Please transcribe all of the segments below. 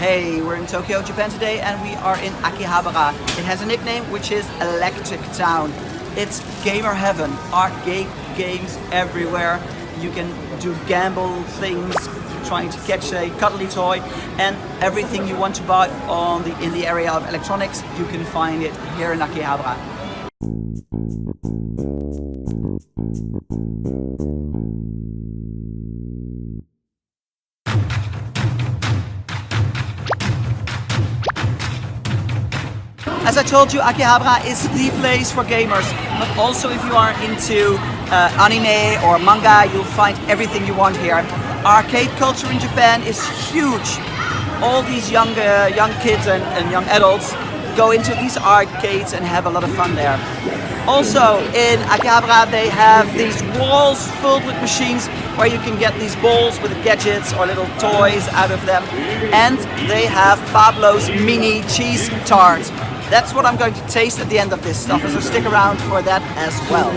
Hey, we're in Tokyo, Japan today, and we are in Akihabara. It has a nickname which is Electric Town. It's gamer heaven, arcade games everywhere. You can do gamble things, trying to catch a cuddly toy, and everything you want to buy in the area of electronics, you can find it here in Akihabara. As I told you, Akihabara is the place for gamers, but also if you are into anime or manga, you'll find everything you want here. Arcade culture in Japan is huge. All these young kids and young adults go into these arcades and have a lot of fun there. Also in Akihabara they have these walls filled with machines where you can get these balls with gadgets or little toys out of them. And they have Pablo's mini cheese tart. That's what I'm going to taste at the end of this stuff, so stick around for that as well.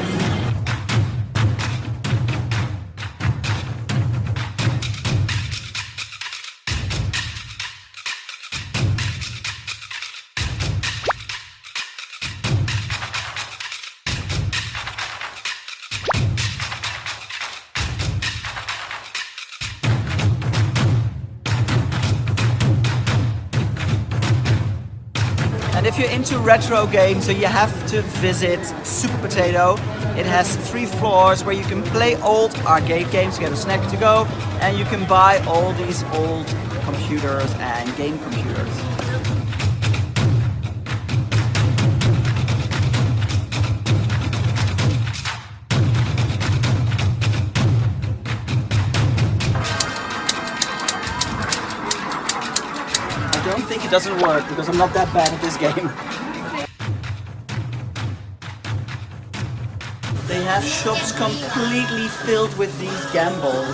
And if you're into retro games, so you have to visit Super Potato. It has 3 floors where you can play old arcade games, get a snack to go, and you can buy all these old computers and game computers. I don't think it doesn't work because I'm not that bad at this game. They have shops completely filled with these gamble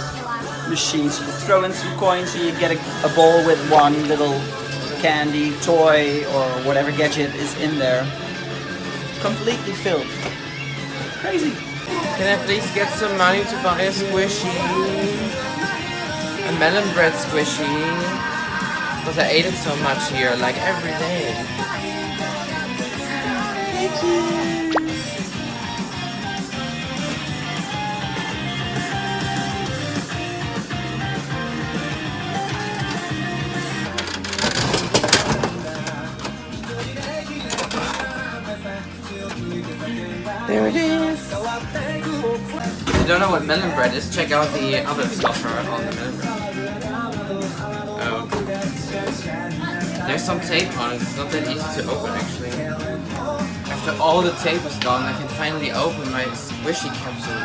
machines. You throw in some coins and you get a ball with one little candy, toy, or whatever gadget is in there. Completely filled. Crazy. Can I please get some money to buy a squishy? A melon bread squishy? Because I ate it so much here, like every day. Thank you. There it is. If you don't know what melon bread is, check out the other STUFR on the melon bread. Oh. There's some tape on it, it's not that easy to open actually. After all the tape is gone, I can finally open my squishy capsule.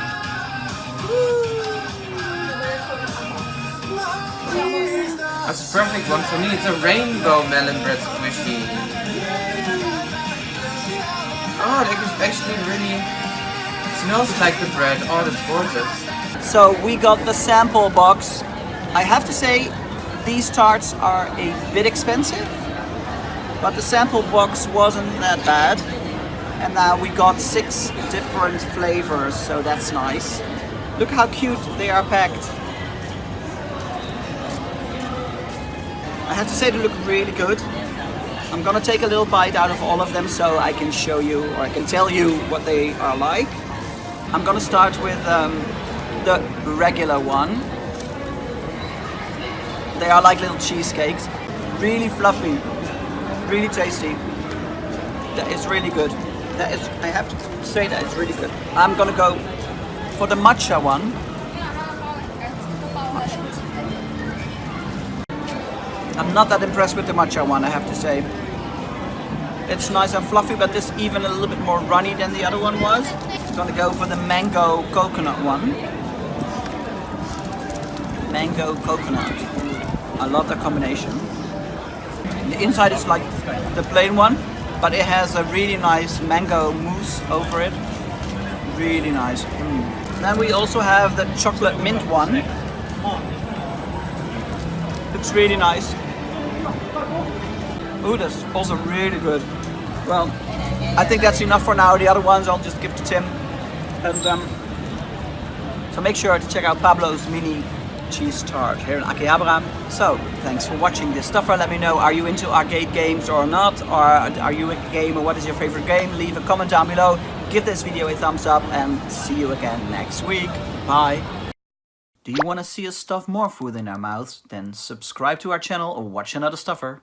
That's a perfect one for me, it's a rainbow melon bread squishy. Oh, that actually really smells like the bread. Oh, that's gorgeous. So we got the sample box. I have to say, these tarts are a bit expensive, but the sample box wasn't that bad. And now we got 6 different flavors, so that's nice. Look how cute they are packed. I have to say they look really good. I'm gonna take a little bite out of all of them so I can show you, or I can tell you what they are like. I'm gonna start with the regular one. They are like little cheesecakes, really fluffy, really tasty. That is really good. That is, I have to say that it's really good. I'm gonna go for the matcha one. I'm not that impressed with the matcha one, I have to say. It's nice and fluffy, but this even a little bit more runny than the other one was. I'm gonna go for the mango coconut one. Mango coconut. I love the combination. The inside is like the plain one, but it has a really nice mango mousse over it. Really nice. Then we also have the chocolate mint one. Looks really nice. Ooh, that's also really good. Well, I think that's enough for now. The other ones I'll just give to Tim. And so make sure to check out Pablo's mini Cheese Tart here in Akihabara. So, thanks for watching this STUFR. Let me know, are you into arcade games or not? Or are you a gamer? What is your favorite game? Leave a comment down below. Give this video a thumbs up and see you again next week. Bye. Do you want to see us stuff more food in our mouths? Then subscribe to our channel or watch another STUFR.